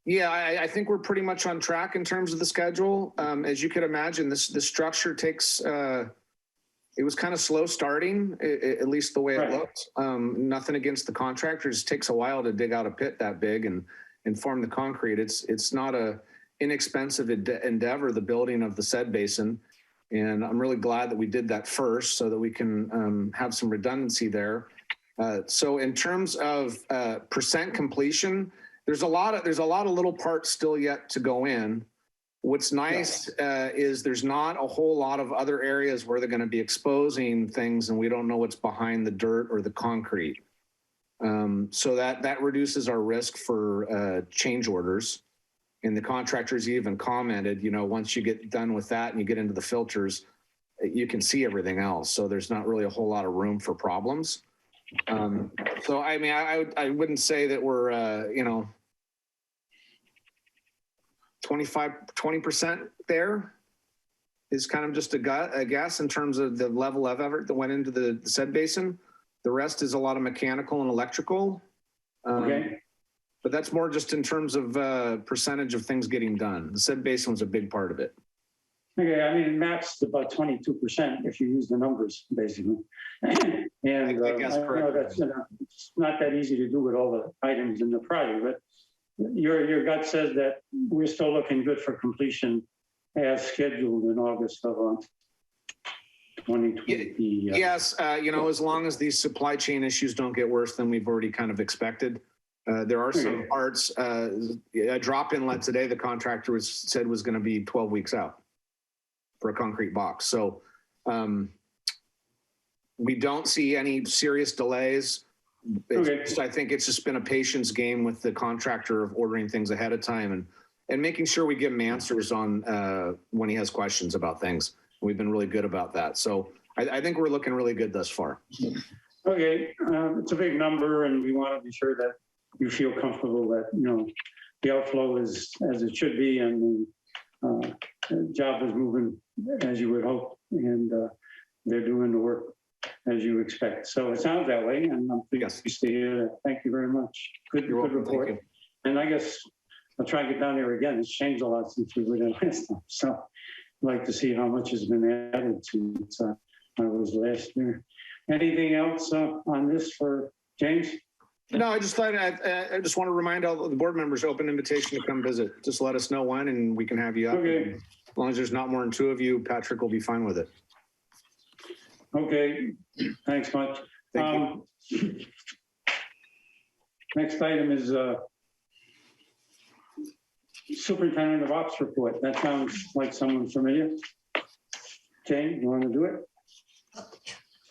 Yeah, I think we're pretty much on track in terms of the schedule. As you could imagine, this structure takes, it was kind of slow starting, at least the way it looked. Nothing against the contractors. It takes a while to dig out a pit that big and form the concrete. It's not a inexpensive endeavor, the building of the said basin. And I'm really glad that we did that first so that we can have some redundancy there. So in terms of percent completion, there's a lot of little parts still yet to go in. What's nice is there's not a whole lot of other areas where they're going to be exposing things and we don't know what's behind the dirt or the concrete. So that reduces our risk for change orders. And the contractors even commented, you know, once you get done with that and you get into the filters, you can see everything else. So there's not really a whole lot of room for problems. So, I mean, I wouldn't say that we're, you know, 20% there is kind of just a guess in terms of the level of effort that went into the said basin. The rest is a lot of mechanical and electrical. Okay. But that's more just in terms of percentage of things getting done. The said basin was a big part of it. Okay, I mean, max about 22% if you use the numbers, basically. And I guess I know that's, you know, it's not that easy to do with all the items in the project, but your gut says that we're still looking good for completion as scheduled in August of 2020. Yes, you know, as long as these supply chain issues don't get worse than we've already kind of expected. There are some parts, a drop inlet today, the contractor said was going to be 12 weeks out for a concrete box. So we don't see any serious delays. I think it's just been a patience game with the contractor of ordering things ahead of time and making sure we give him answers on when he has questions about things. We've been really good about that. So I think we're looking really good thus far. Okay, it's a big number and we want to be sure that you feel comfortable that, you know, the outflow is as it should be and the job is moving as you would hope and they're doing the work as you expect. So it sounds that way and I'm pleased to hear that. Thank you very much. Good report. And I guess I'll try and get down there again. It's changed a lot since we were there last time. So I'd like to see how much has been added to it. I was last year. Anything else on this for James? No, I just thought I just want to remind all the board members, open invitation to come visit. Just let us know when and we can have you up. Okay. As long as there's not more than 2 of you, Patrick will be fine with it. Okay, thanks much. Thank you. Next item is Superintendent of Ops report. That sounds like someone familiar. Jane, you want to do it?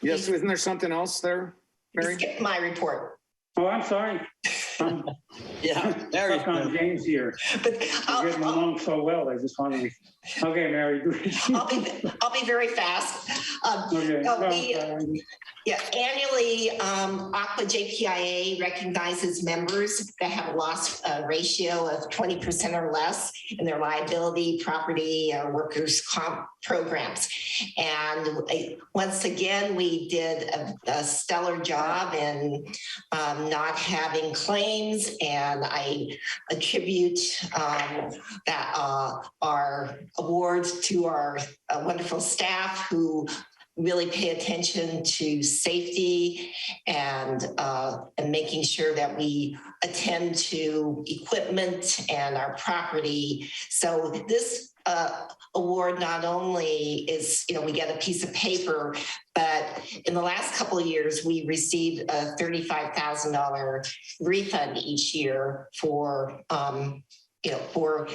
Yes, isn't there something else there, Mary? Skip my report. Oh, I'm sorry. Yeah, Mary. On James here. But We're getting along so well. I just wanted to. Okay, Mary. I'll be very fast. Annually, Aqua JPIA recognizes members that have a loss ratio of 20% or less in their liability, property, workers' comp programs. And once again, we did a stellar job in not having claims, and I attribute our awards to our wonderful staff who really pay attention to safety and making sure that we attend to equipment and our property. So this award not only is, you know, we get a piece of paper, but in the last couple of years, we received a $35,000 refund each year for, for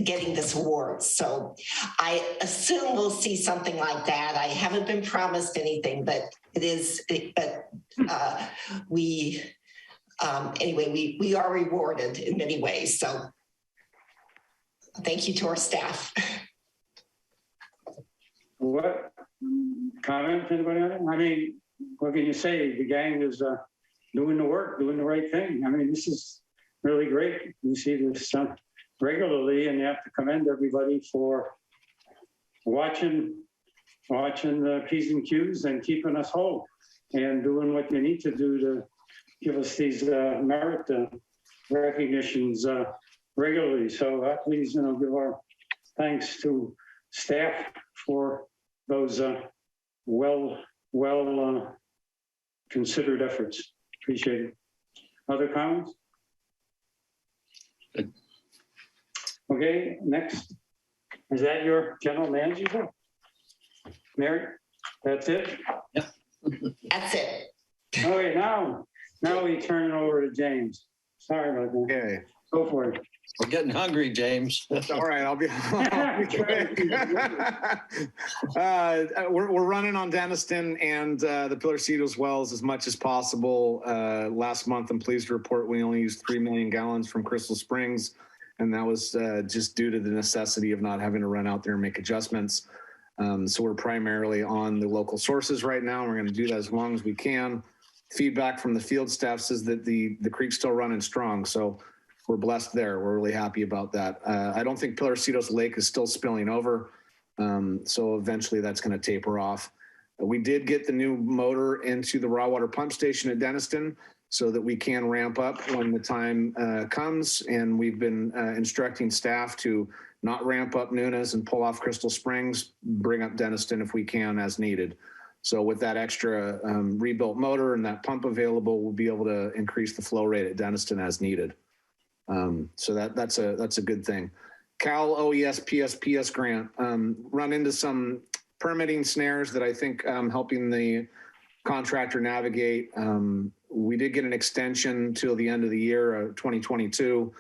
getting this award. So I assume we'll see something like that. I haven't been promised anything, but we are rewarded in many ways. So thank you to our staff. What comment, anybody on it? I mean, what can you say? The gang is doing the work, doing the right thing. I mean, this is really great. You see this regularly, and you have to commend everybody for watching the P's and Q's and keeping us whole and doing what you need to do to give us these merit recognitions. regularly. So please, give our thanks to staff for those well considered efforts. Appreciate it. Other comments? Okay, next. Is that your general manager? Mary, that's it? That's it. Okay, now we turn it over to James. Sorry about that. Okay. Go for it. We're getting hungry, James. All right, I'll be quick. We're running on Denniston and the Pillarcitos wells as much as possible. Last month, I'm pleased to report we only used 3 million gallons from Crystal Springs, and that was just due to the necessity of not having to run out there and make adjustments. So we're primarily on the local sources right now. We're going to do that as long as we can. Feedback from the field staff says that the creek's still running strong. So we're blessed there. We're really happy about that. I don't think Pillarcitos Lake is still spilling over. So eventually that's going to taper off. We did get the new motor into the raw water pump station at Denniston so that we can ramp up when the time comes. And we've been instructing staff to not ramp up Nunes and pull off Crystal Springs, bring up Denniston if we can as needed. So with that extra rebuilt motor and that pump available, we'll be able to increase the flow rate at Denniston as needed. So that's a good thing. Cal OES PSPS grant, run into some permitting snares that I think helping the contractor navigate. We did get an extension till the end of the year, 2022,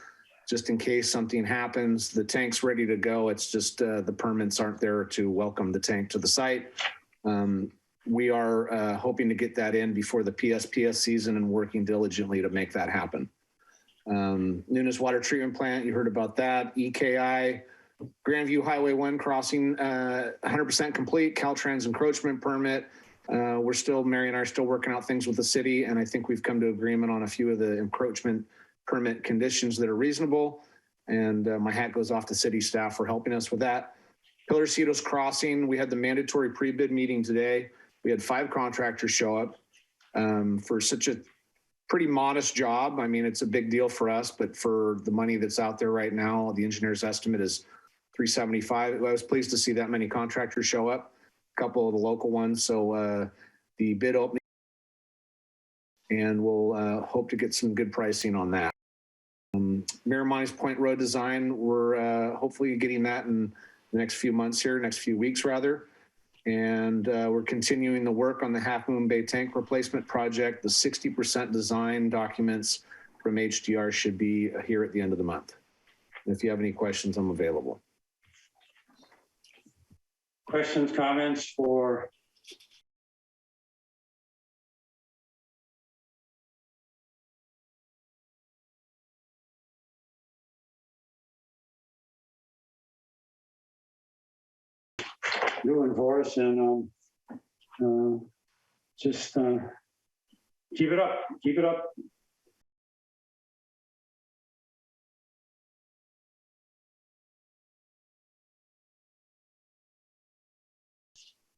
just in case something happens. The tank's ready to go. It's just the permits aren't there to welcome the tank to the site. We are hoping to get that in before the PSPS season and working diligently to make that happen. Nunes Water Treatment Plant, you heard about that. EKI, Grandview Highway 1 crossing, 100% complete. Caltrans encroachment permit. Mary and I are still working out things with the city, and I think we've come to agreement on a few of the encroachment permit conditions that are reasonable. And my hat goes off to city staff for helping us with that. Pillarcitos Crossing, we had the mandatory pre-bid meeting today. We had 5 contractors show up for such a pretty modest job. I mean, it's a big deal for us, but for the money that's out there right now, the engineer's estimate is $375. I was pleased to see that many contractors show up, a couple of the local ones. So the bid opening, and we'll hope to get some good pricing on that. Miramontes Point Road design, we're hopefully getting that in the next few months here, next few weeks rather. And we're continuing the work on the Half Moon Bay tank replacement project. The 60% design documents from HDR should be here at the end of the month. And if you have any questions, I'm available. Questions, comments for doing for us, and just keep it up. Keep it up.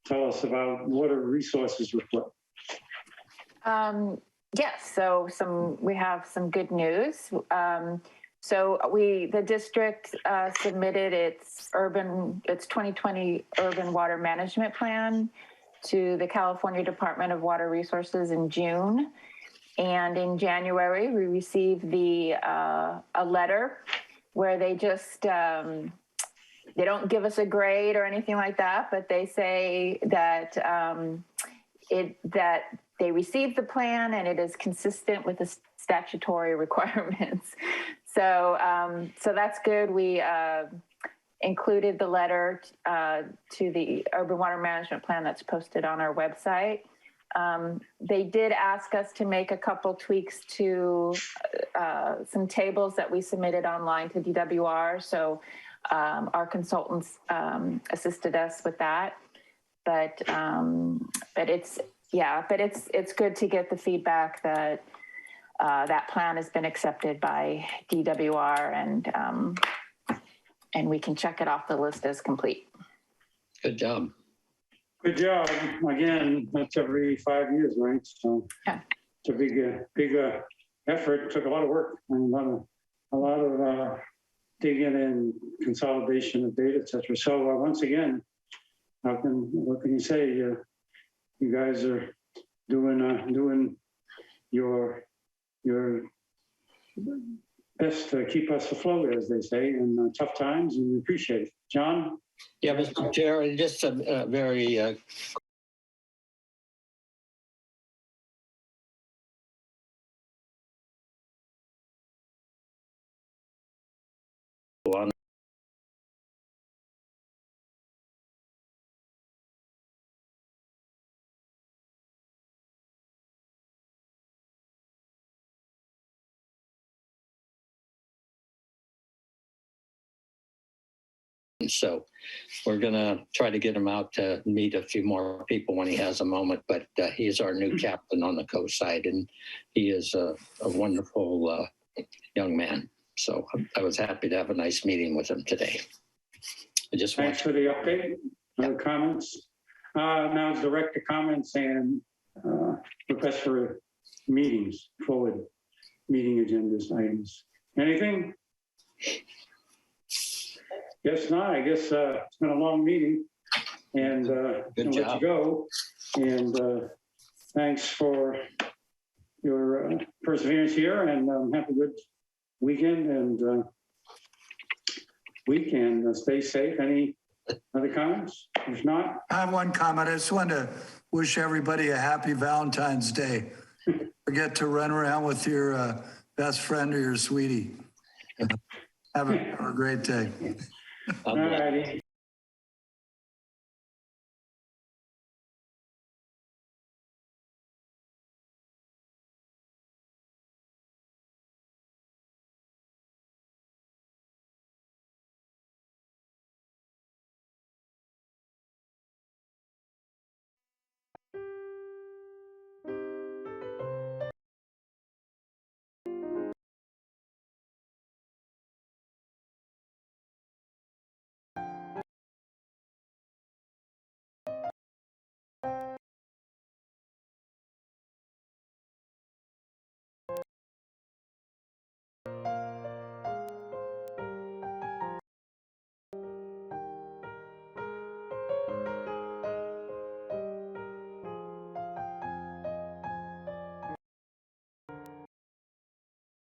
Tell us about what are resources report. Yes, so we have some good news. So the district submitted its 2020 urban water management plan to the California Department of Water Resources in June. And in January, we received a letter where they just, they don't give us a grade or anything like that, but they say that that they received the plan and it is consistent with the statutory requirements. So that's good. We included the letter to the urban water management plan that's posted on our website. They did ask us to make a couple tweaks to some tables that we submitted online to DWR. So our consultants assisted us with that. But it's good to get the feedback that that plan has been accepted by DWR, and we can check it off the list as complete. Good job. Good job. Again, that's every 5 years, right? So yeah, it's a big effort. It took a lot of work and a lot of digging in, consolidation of data, et cetera. So once again, what can you say? You guys are doing your best to keep us afloat, as they say, in tough times, and we appreciate it. John? Yeah, Mr. Chair, just a very on. So we're going to try to get him out to meet a few more people when he has a moment, but he is our new captain on the Coastside, and he is a wonderful young man. So I was happy to have a nice meeting with him today. I just Thanks for the update. Other comments? Now it's director comments and request for meetings, forward meeting agendas, items. Anything? Guess not. I guess it's been a long meeting, and I'll let you go. And thanks for your perseverance here, and have a good weekend and week, and stay safe. Any other comments? If not, I have one comment. I just want to wish everybody a happy Valentine's Day. Forget to run around with your best friend or your sweetie. Have a great day. all righty.